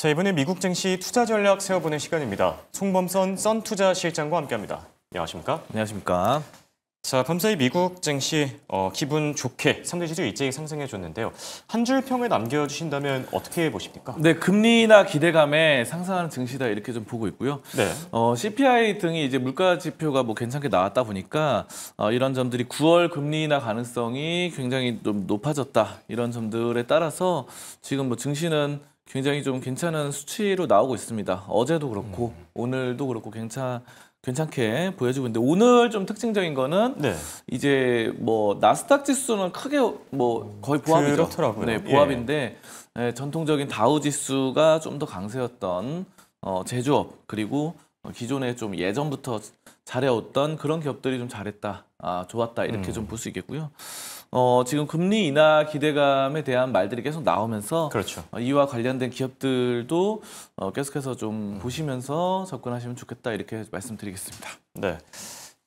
자, 이번에 미국 증시 투자 전략 세워보는 시간입니다. 송범선 썬투자 실장과 함께합니다. 안녕하십니까? 안녕하십니까? 자, 밤사이 미국 증시 기분 좋게 3대 지수 일제히 상승해줬는데요. 한 줄 평을 남겨주신다면 어떻게 보십니까? 네, 금리나 기대감에 상승하는 증시다 이렇게 좀 보고 있고요. 네. CPI 등이 이제 물가 지표가 뭐 괜찮게 나왔다 보니까 이런 점들이 9월 금리 인하 가능성이 굉장히 좀 높아졌다 이런 점들에 따라서 지금 뭐 증시는 굉장히 좀 괜찮은 수치로 나오고 있습니다. 어제도 그렇고 오늘도 그렇고 괜찮게 보여주고 있는데 오늘 좀 특징적인 거는 네. 이제 뭐 나스닥 지수는 크게 뭐 거의 보합이죠. 그렇더라고요. 네, 보합인데 전통적인 다우 지수가 좀 더 강세였던 제조업 그리고 기존에 좀 예전부터 잘해왔던 그런 기업들이 좀 잘했다, 좋았다 이렇게 좀 볼 수 있겠고요. 지금 금리 인하 기대감에 대한 말들이 계속 나오면서 그렇죠. 이와 관련된 기업들도 계속해서 좀 보시면서 접근하시면 좋겠다 이렇게 말씀드리겠습니다. 네.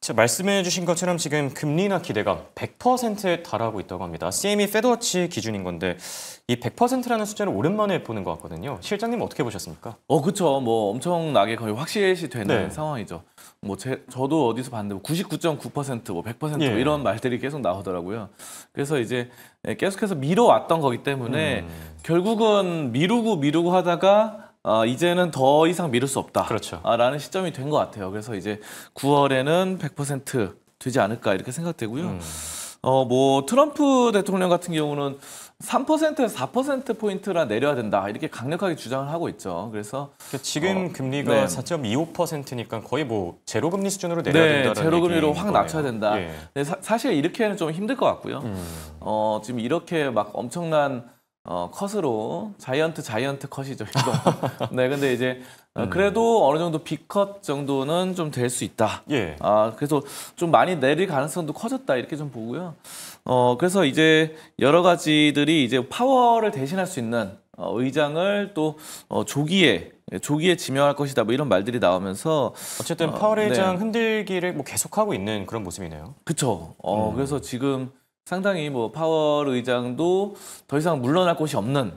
자, 말씀해 주신 것처럼 지금 금리 인하 기대감 100%에 달하고 있다고 합니다. CME 페드워치 기준인 건데 이 100%라는 숫자를 오랜만에 보는 것 같거든요. 실장님 어떻게 보셨습니까? 그렇죠. 뭐 엄청나게 거의 확실시 되는 네. 상황이죠. 뭐 저도 어디서 봤는데 99.9%, 뭐 100% 예. 뭐 이런 말들이 계속 나오더라고요. 그래서 이제 계속해서 미뤄왔던 거기 때문에 결국은 미루고 하다가 이제는 더 이상 미룰 수 없다. 그렇죠. 라는 시점이 된 것 같아요. 그래서 이제 9월에는 100% 되지 않을까 이렇게 생각되고요. 뭐 트럼프 대통령 같은 경우는 3%에서 4%포인트나 내려야 된다. 이렇게 강력하게 주장을 하고 있죠. 그래서 지금 금리가 네. 4.25%니까 거의 뭐 제로 금리 수준으로 내려야 된다는 제로 금리로 확 얘기인 낮춰야 거네요. 된다. 예. 근데 사실 이렇게는 좀 힘들 것 같고요. 지금 이렇게 막 엄청난 컷으로 자이언트 컷이죠. 이거. 네, 근데 이제 그래도 어느 정도 B컷 정도는 좀 될 수 있다. 예. 그래서 좀 많이 내릴 가능성도 커졌다 이렇게 좀 보고요. 그래서 이제 여러 가지들이 이제 파월을 대신할 수 있는 의장을 또 조기에 지명할 것이다. 뭐 이런 말들이 나오면서 어쨌든 파월 의장 네. 흔들기를 뭐 계속하고 있는 그런 모습이네요. 그렇죠. 그래서 지금 상당히 뭐 파월 의장도 더 이상 물러날 곳이 없는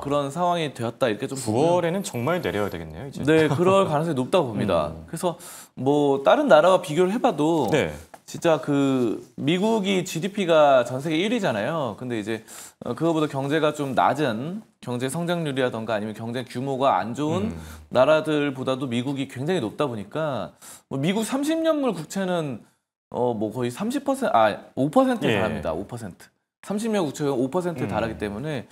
그런 상황이 되었다 이렇게 좀 보고요. 9월에는 정말 내려야 되겠네요, 이제. 네, 그럴 가능성이 높다고 봅니다. 그래서 뭐 다른 나라와 비교를 해봐도 네. 진짜 그 미국이 GDP가 전 세계 1위잖아요. 근데 이제 그거보다 경제가 좀 낮은 경제 성장률이라던가 아니면 경제 규모가 안 좋은 나라들보다도 미국이 굉장히 높다 보니까 뭐 미국 30년물 국채는 뭐 거의 5%에 예. 달합니다. 5%. 30년 국채가 5%에 달하기 때문에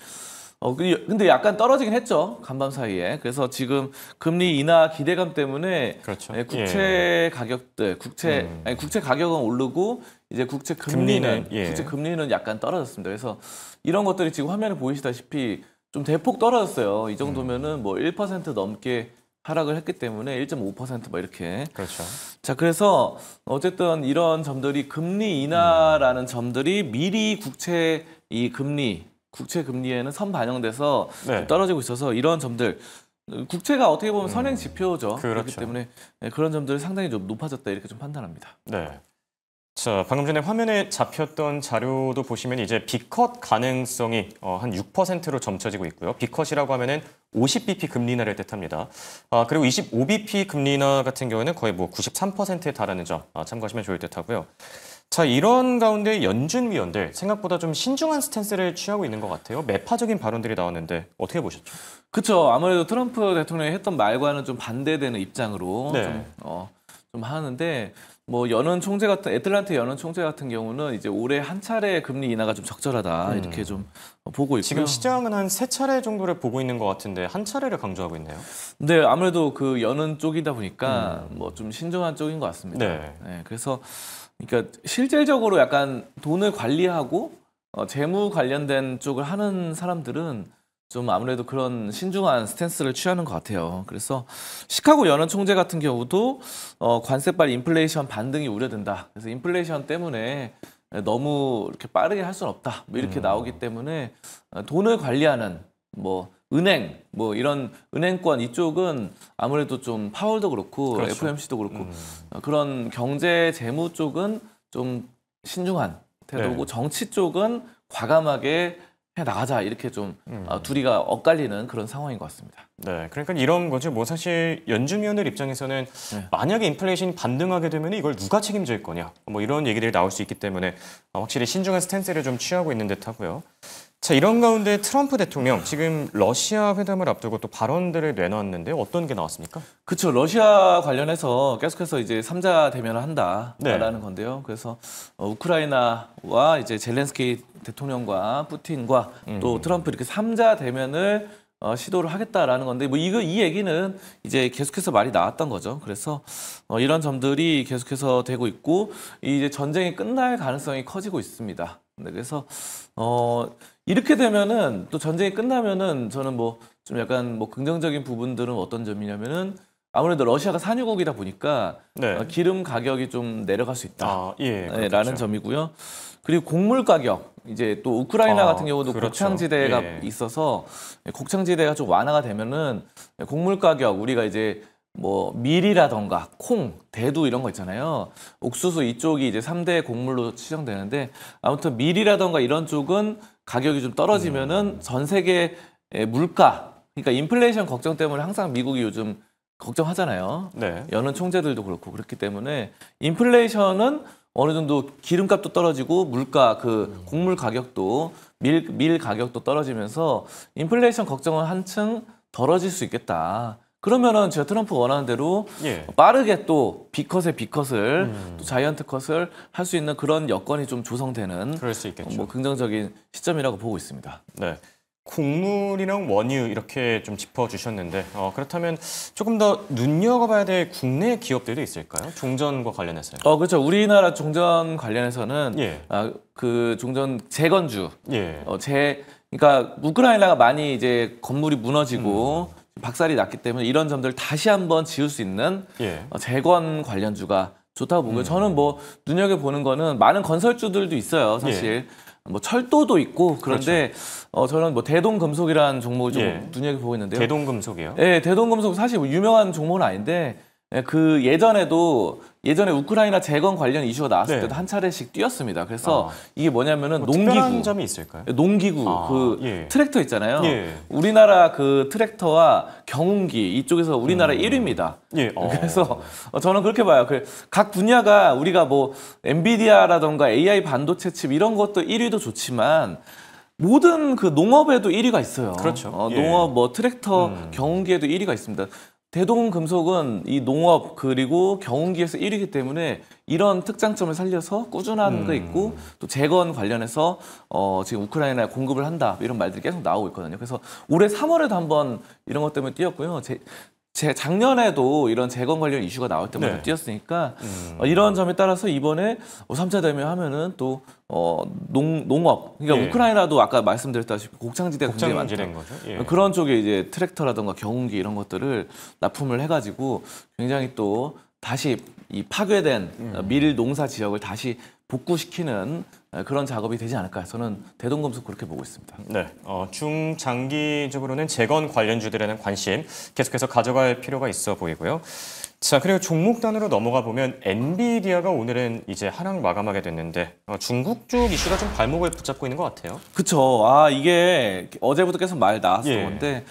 근데 약간 떨어지긴 했죠. 간밤 사이에. 그래서 지금 금리 인하 기대감 때문에 그렇죠. 국채 가격들, 국채 가격은 오르고 이제 국채 금리는 약간 떨어졌습니다. 그래서 이런 것들이 지금 화면에 보이시다시피 좀 대폭 떨어졌어요. 이 정도면은 뭐 1% 넘게 하락을 했기 때문에 1.5% 뭐 이렇게. 그렇죠. 자, 그래서 어쨌든 이런 점들이 금리 인하라는 점들이 미리 국채 금리에는 선반영돼서 네. 떨어지고 있어서 이런 점들 국채가 어떻게 보면 선행 지표죠. 그렇죠. 그렇기 때문에 그런 점들이 상당히 좀 높아졌다 이렇게 좀 판단합니다. 네. 자, 방금 전에 화면에 잡혔던 자료도 보시면 이제 B컷 가능성이 한 6%로 점쳐지고 있고요. B컷이라고 하면은 50bp 금리 인하를 뜻합니다. 그리고 25bp 금리 인하 같은 경우는 거의 뭐 93%에 달하는 점 참고하시면 좋을 듯하고요. 자, 이런 가운데 연준 위원들 생각보다 좀 신중한 스탠스를 취하고 있는 것 같아요. 매파적인 발언들이 나왔는데 어떻게 보셨죠? 그렇죠. 아무래도 트럼프 대통령이 했던 말과는 좀 반대되는 입장으로 네. 좀 하는데 뭐 애틀란타 연은 총재 같은 경우는 이제 올해 한 차례 금리 인하가 좀 적절하다 이렇게 좀 보고 있고요. 지금 시장은 한 3차례 정도를 보고 있는 것 같은데 한 차례를 강조하고 있네요. 네, 아무래도 그 연은 쪽이다 보니까 뭐 좀 신중한 쪽인 것 같습니다. 네. 그래서 그러니까 실질적으로 약간 돈을 관리하고 재무 관련된 쪽을 하는 사람들은 좀 아무래도 그런 신중한 스탠스를 취하는 것 같아요. 그래서 시카고 연은 총재 같은 경우도 관세빨 인플레이션 반등이 우려된다. 그래서 인플레이션 때문에 너무 이렇게 빠르게 할 수는 없다. 뭐 이렇게 나오기 때문에 돈을 관리하는 뭐 은행 뭐 이런 은행권 이쪽은 아무래도 좀 파월도 그렇고 그렇죠. FOMC도 그렇고 그런 경제 재무 쪽은 좀 신중한 태도고 네. 정치 쪽은 과감하게 나가자 이렇게 좀 둘이가 엇갈리는 그런 상황인 것 같습니다. 네, 그러니까 이런 거죠. 뭐 사실 연준위원들 입장에서는 만약에 인플레이션이 반등하게 되면 이걸 누가 책임질 거냐, 뭐 이런 얘기들이 나올 수 있기 때문에 확실히 신중한 스탠스를 좀 취하고 있는 듯하고요. 자, 이런 가운데 트럼프 대통령 지금 러시아 회담을 앞두고 또 발언들을 내놨는데 어떤 게 나왔습니까? 그렇죠. 러시아 관련해서 계속해서 이제 3자 대면을 한다라는 네. 건데요. 그래서 우크라이나와 이제 젤렌스키 대통령과 푸틴과 또 트럼프 이렇게 3자 대면을 시도를 하겠다라는 건데 뭐 이 얘기는 이제 계속해서 말이 나왔던 거죠. 그래서 이런 점들이 계속해서 되고 있고 이제 전쟁이 끝날 가능성이 커지고 있습니다. 네, 그래서 이렇게 되면은 또 전쟁이 끝나면은 저는 뭐 좀 약간 뭐 긍정적인 부분들은 어떤 점이냐면은 아무래도 러시아가 산유국이다 보니까 네. 기름 가격이 좀 내려갈 수 있다. 아, 예, 네, 그렇겠죠. 라는 점이고요. 그리고 곡물 가격 이제 또 우크라이나 같은 경우도 그렇죠. 곡창지대가 예. 있어서 곡창지대가 좀 완화가 되면은 곡물 가격 우리가 이제 뭐 밀이라던가 콩, 대두 이런 거 있잖아요. 옥수수 이쪽이 이제 3대 곡물로 치정되는데 아무튼 밀이라던가 이런 쪽은 가격이 좀 떨어지면은 전 세계 물가 그러니까 인플레이션 걱정 때문에 항상 미국이 요즘 걱정하잖아요. 네. 여는 총재들도 그렇고 그렇기 때문에 인플레이션은 어느 정도 기름값도 떨어지고 물가 그 곡물 가격도 밀 가격도 떨어지면서 인플레이션 걱정은 한층 덜어질 수 있겠다. 그러면은 제가 트럼프 원하는 대로 예. 빠르게 또 B컷의 B컷을 또 자이언트 컷을 할 수 있는 그런 여건이 좀 조성되는 그럴 수 있겠죠. 뭐 긍정적인 시점이라고 보고 있습니다. 네. 곡물이랑 원유 이렇게 좀 짚어주셨는데 그렇다면 조금 더 눈여겨봐야 될 국내 기업들도 있을까요? 종전과 관련해서요. 그렇죠. 우리나라 종전 관련해서는 예. 그 종전 재건주 예. 그러니까 우크라이나가 많이 이제 건물이 무너지고 박살이 났기 때문에 이런 점들을 다시 한번 지을 수 있는 예. 재건 관련주가 좋다고 보고요. 저는 뭐 눈여겨보는 거는 많은 건설주들도 있어요, 사실. 뭐 철도도 있고 그런데 저는 뭐 대동금속이라는 종목을 좀 눈여겨보고 있는데요. 대동금속이요? 네, 대동금속 사실 뭐 유명한 종목은 아닌데 그 예전에 우크라이나 재건 관련 이슈가 나왔을 때도 한 차례씩 뛰었습니다. 그래서 이게 뭐냐면은 뭐 특별한 농기구. 점이 있을까요? 농기구 트랙터 있잖아요. 예. 우리나라 그 트랙터와 경운기 이쪽에서 우리나라 1위입니다. 예. 그래서 저는 그렇게 봐요. 각 분야가 우리가 뭐 엔비디아라던가 AI 반도체 칩 이런 것도 1위도 좋지만 모든 그 농업에도 1위가 있어요. 그렇죠. 농업 뭐 트랙터 경운기에도 1위가 있습니다. 대동금속은 이 농업 그리고 경운기에서 1위이기 때문에 이런 특장점을 살려서 꾸준한 거 있고 또 재건 관련해서 지금 우크라이나에 공급을 한다 이런 말들이 계속 나오고 있거든요. 그래서 올해 3월에도 한번 이런 것 때문에 뛰었고요. 작년에도 이런 재건 관련 이슈가 나올 때마다 뛰었으니까 이런 점에 따라서 이번에 3차 대면 하면은 또 농업 그러니까 우크라이나도 아까 말씀드렸다시피 곡창지대가 굉장히 많다. 거죠. 예. 그런 쪽에 이제 트랙터라든가 경운기 이런 것들을 납품을 해가지고 굉장히 또 다시 이 파괴된 밀 농사 지역을 다시 복구시키는 그런 작업이 되지 않을까. 저는 대동금속 그렇게 보고 있습니다. 네, 중장기적으로는 재건 관련주들에는 관심 계속해서 가져갈 필요가 있어 보이고요. 자, 그리고 종목 단으로 넘어가 보면 엔비디아가 오늘은 이제 하락 마감하게 됐는데 중국 쪽 이슈가 좀 발목을 붙잡고 있는 것 같아요. 그렇죠. 이게 어제부터 계속 말 나왔던 건데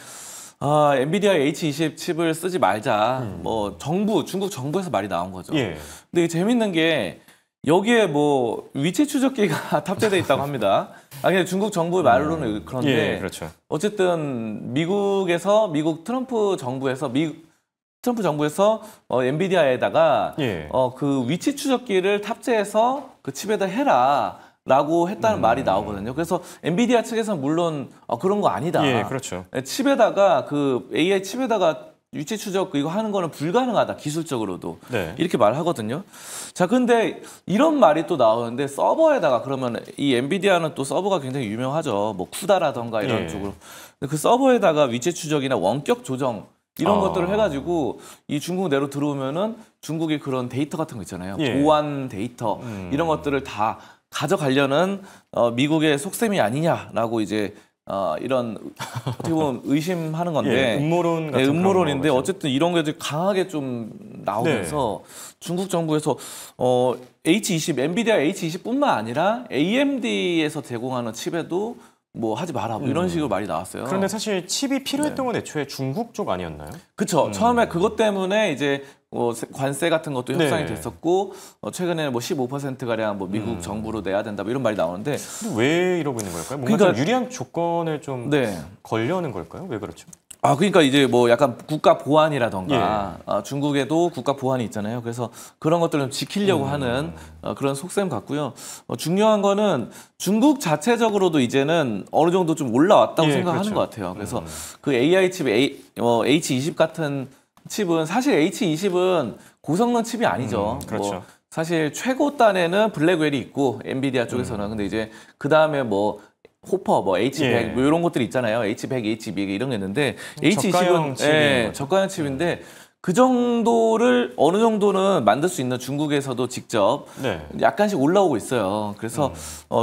엔비디아 H20 칩을 쓰지 말자. 뭐 중국 정부에서 말이 나온 거죠. 근데 이게 재밌는 게 여기에 뭐 위치 추적기가 탑재돼 있다고 합니다. 그냥 중국 정부의 말로는 그런데 그렇죠. 어쨌든 미국 트럼프 정부에서 엔비디아에다가 그 위치 추적기를 탑재해서 그 칩에다 해라라고 했다는 말이 나오거든요. 그래서 엔비디아 측에서는 물론 그런 거 아니다. 그렇죠. 칩에다가 그 AI 칩에다가 위치 추적 이거 하는 거는 불가능하다 기술적으로도 이렇게 말하거든요. 자, 근데 이런 말이 또 나오는데 서버에다가 그러면 이 엔비디아는 또 서버가 굉장히 유명하죠. 뭐 쿠다라던가 이런 쪽으로. 근데 그 서버에다가 위치 추적이나 원격 조정 이런 것들을 해가지고 이 중국 내로 들어오면은 중국의 그런 데이터 같은 거 있잖아요. 보안 데이터 이런 것들을 다 가져가려는 미국의 속셈이 아니냐라고 이제 이런 어떻게 보면 의심하는 건데 음모론 같은 음모론인데 어쨌든 이런 게 강하게 좀 나오면서 중국 정부에서 엔비디아 H20뿐만 아니라 AMD에서 제공하는 칩에도 뭐 하지 마라 뭐 이런 식으로 말이 나왔어요. 그런데 사실 칩이 필요했던 건 애초에 중국 쪽 아니었나요? 그쵸. 처음에 그것 때문에 이제 관세 같은 것도 협상이 네. 됐었고 최근에 뭐 15%가량 뭐 미국 정부로 내야 된다 뭐 이런 말이 나오는데 근데 왜 이러고 있는 걸까요? 뭔가 그러니까- 좀 유리한 조건을 좀 네. 걸려는 걸까요? 왜 그렇죠? 그러니까 이제 뭐 약간 국가 보안이라던가 중국에도 국가 보안이 있잖아요. 그래서 그런 것들을 좀 지키려고 하는 그런 속셈 같고요. 중요한 거는 중국 자체적으로도 이제는 어느 정도 좀 올라왔다고 예, 생각하는 그렇죠. 것 같아요. 그래서 그 AI 칩, H20 같은 칩은 사실 H20은 고성능 칩이 아니죠. 그렇죠. 뭐 사실 최고 단에는 블랙웰이 있고 엔비디아 쪽에서는 근데 이제 그 다음에 뭐 호퍼, 뭐 H100 예. 뭐 이런 것들이 있잖아요. H100, H200 이런 게 있는데 저가형 H20은 칩인 거죠. 저가형 칩인데 그 정도를 어느 정도는 만들 수 있는 중국에서도 직접 네. 약간씩 올라오고 있어요. 그래서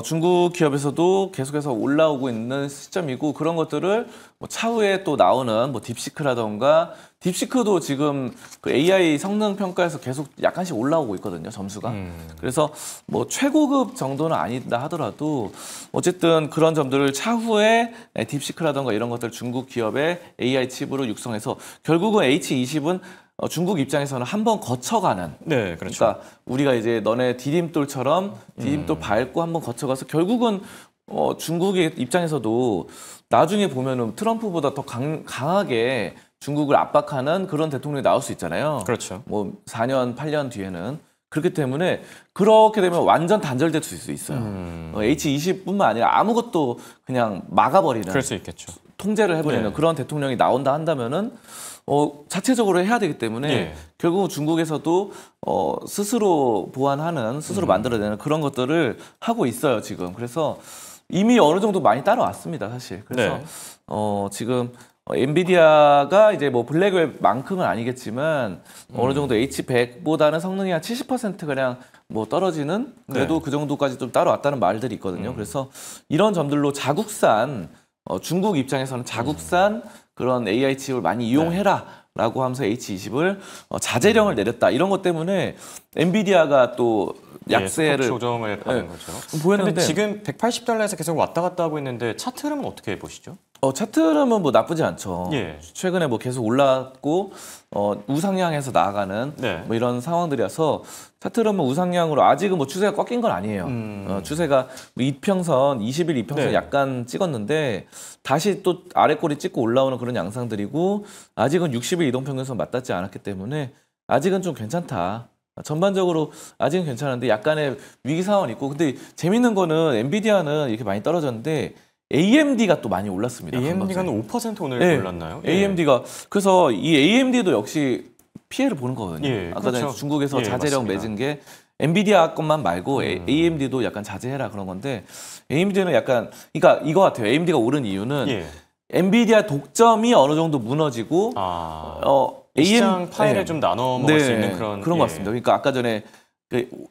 중국 기업에서도 계속해서 올라오고 있는 시점이고 그런 것들을 뭐 차후에 또 나오는 뭐 딥시크라던가 딥시크도 지금 그 AI 성능 평가에서 계속 약간씩 올라오고 있거든요, 점수가. 그래서 뭐 최고급 정도는 아니다 하더라도 어쨌든 그런 점들을 차후에 딥시크라던가 이런 것들 중국 기업의 AI 칩으로 육성해서 결국은 H20은 중국 입장에서는 한번 거쳐가는 네, 그렇죠. 그러니까 우리가 이제 너네 디딤돌처럼 디딤돌 밟고 한번 거쳐가서 결국은 중국의 입장에서도 나중에 보면은 트럼프보다 더 강하게 중국을 압박하는 그런 대통령이 나올 수 있잖아요. 그렇죠. 뭐 4년, 8년 뒤에는. 그렇기 때문에 그렇게 되면 완전 단절될 수 있어요. H20뿐만 아니라 아무것도 그냥 막아버리는 그럴 수 있겠죠. 통제를 해버리는 네. 그런 대통령이 나온다 한다면은 자체적으로 해야 되기 때문에 예. 결국 중국에서도 스스로 보완하는, 스스로 만들어내는 그런 것들을 하고 있어요 지금. 그래서 이미 어느 정도 많이 따라왔습니다 사실. 그래서 네. 지금 엔비디아가 이제 뭐 블랙웰만큼은 아니겠지만 어느 정도 H100보다는 성능이 한 70%가량 뭐 떨어지는 그래도 네. 그 정도까지 좀 따라왔다는 말들이 있거든요. 그래서 이런 점들로 자국산 중국 입장에서는 자국산 그런 AI 칩을 많이 이용해라라고 하면서 H20을 자제령을 내렸다. 이런 것 때문에 엔비디아가 또 약세를 소폭 조정을 받은 거죠. 보였는데 근데 지금 180달러에서 계속 왔다 갔다 하고 있는데 차트 흐름은 어떻게 보시죠? 차트름은 뭐 나쁘지 않죠. 예. 최근에 뭐 계속 올랐고 우상향해서 나아가는 네. 뭐 이런 상황들이어서 차트름은 우상향으로 아직은 뭐 추세가 꺾인 건 아니에요. 추세가 뭐 이평선 20일 이평선 네. 약간 찍었는데 다시 또 아래 꼬리 찍고 올라오는 그런 양상들이고 아직은 60일 이동평균선 맞닿지 않았기 때문에 아직은 좀 괜찮다. 전반적으로 아직은 괜찮은데 약간의 위기 상황이 있고 근데 재밌는 거는 엔비디아는 이렇게 많이 떨어졌는데 AMD가 또 많이 올랐습니다. AMD가 한 5% 오늘 네. 올랐나요? AMD가 그래서 이 AMD도 역시 피해를 보는 거거든요. 예, 아까 전에 그렇죠. 중국에서 예, 자제령 맞습니다. 맺은 게 엔비디아 것만 말고 AMD도 약간 자제해라 그런 건데 AMD는 약간 그러니까 이거 같아요. AMD가 오른 이유는 예. 엔비디아 독점이 어느 정도 무너지고 시장 파일을 네. 좀 나눠 먹을 수 있는 그런 그런 것 같습니다. 그러니까 아까 전에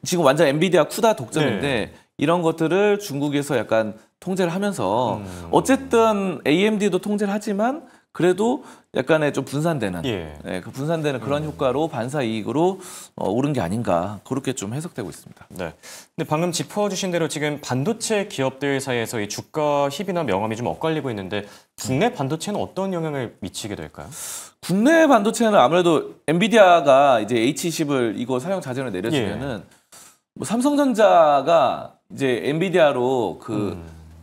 지금 완전 엔비디아 쿠다 독점인데 네. 이런 것들을 중국에서 약간 통제를 하면서 어쨌든 AMD도 통제를 하지만 그래도 약간의 좀 분산되는 예. 그 분산되는 그런 효과로 반사 이익으로 오른 게 아닌가 그렇게 좀 해석되고 있습니다. 네. 근데 방금 짚어주신 대로 지금 반도체 기업들 사이에서 이 주가 힙이나 명암이 좀 엇갈리고 있는데 국내 반도체는 어떤 영향을 미치게 될까요? 국내 반도체는 아무래도 엔비디아가 이제 H10을 이거 사용 자제를 내려주면은 뭐 삼성전자가 이제 엔비디아로 그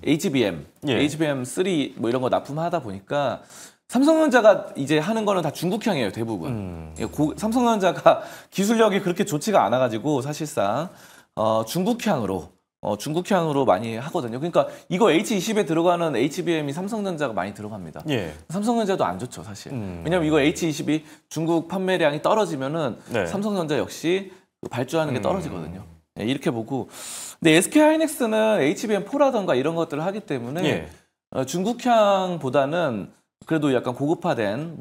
HBM, 예. HBM3 뭐 이런 거 납품하다 보니까 삼성전자가 이제 하는 거는 다 중국향이에요 대부분. 삼성전자가 기술력이 그렇게 좋지가 않아가지고 사실상 중국향으로 많이 하거든요. 그러니까 이거 H20에 들어가는 HBM이 삼성전자가 많이 들어갑니다. 예. 삼성전자도 안 좋죠 사실. 왜냐면 이거 H20이 중국 판매량이 떨어지면은 네. 삼성전자 역시 발주하는 게 떨어지거든요. 네, 이렇게 보고. 근데 SK하이닉스는 HBM4라던가 이런 것들을 하기 때문에 예. 중국향보다는 그래도 약간 고급화된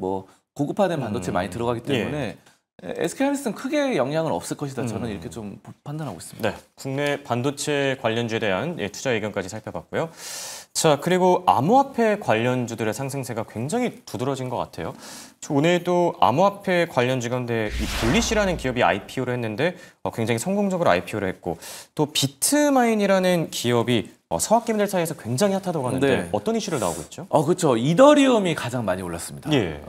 반도체 많이 들어가기 때문에 SK하이닉스는 크게 영향은 없을 것이다. 저는 이렇게 좀 판단하고 있습니다. 네, 국내 반도체 관련주에 대한 투자 의견까지 살펴봤고요. 자, 그리고 암호화폐 관련주들의 상승세가 굉장히 두드러진 것 같아요. 오늘도 암호화폐 관련주 가운데 이 블리시라는 기업이 IPO를 했는데 굉장히 성공적으로 IPO를 했고 또 비트마인이라는 기업이 서학개미들 사이에서 굉장히 핫하다고 하는데 네. 어떤 이슈를 나오고 있죠? 그렇죠. 이더리움이 가장 많이 올랐습니다. 예.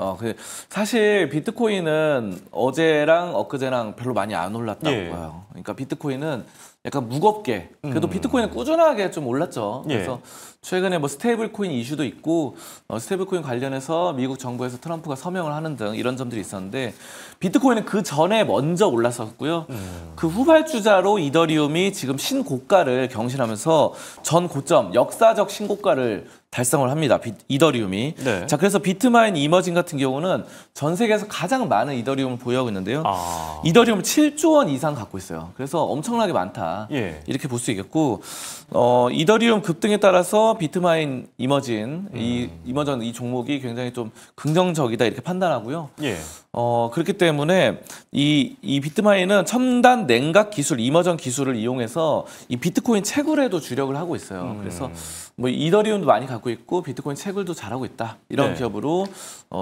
사실 비트코인은 어제랑 엊그제랑 별로 많이 안 올랐다고 예. 봐요. 그러니까 비트코인은 약간 무겁게, 그래도 비트코인은 꾸준하게 좀 올랐죠. 예. 그래서 최근에 뭐 스테이블 코인 이슈도 있고, 스테이블 코인 관련해서 미국 정부에서 트럼프가 서명을 하는 등 이런 점들이 있었는데, 비트코인은 그 전에 먼저 올랐었고요. 그 후발주자로 이더리움이 지금 신고가를 경신하면서 전 고점, 역사적 신고가를 달성을 합니다. 이더리움이. 네. 자, 그래서 비트마인 이머징 같은 경우는 전 세계에서 가장 많은 이더리움을 보유하고 있는데요. 이더리움 7조 원 이상 갖고 있어요. 그래서 엄청나게 많다. 예. 이렇게 볼 수 있겠고, 이더리움 급등에 따라서 비트마인 이머징, 이머전 이 종목이 굉장히 좀 긍정적이다 이렇게 판단하고요. 예. 그렇기 때문에 이 비트마인은 첨단 냉각 기술, 이머전 기술을 이용해서 이 비트코인 채굴에도 주력을 하고 있어요. 그래서 뭐 이더리움도 많이 갖고 있고 비트코인 채굴도 잘하고 있다. 이런 네. 기업으로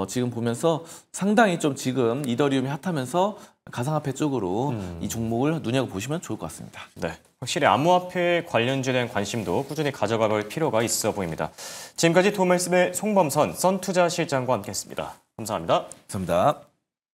지금 보면서 상당히 좀 지금 이더리움이 핫하면서 가상화폐 쪽으로 이 종목을 눈여겨보시면 좋을 것 같습니다. 네. 확실히 암호화폐 관련주에 대한 관심도 꾸준히 가져갈 필요가 있어 보입니다. 지금까지 도움말씀의 송범선 썬투자실장과 함께했습니다. 감사합니다. 감사합니다.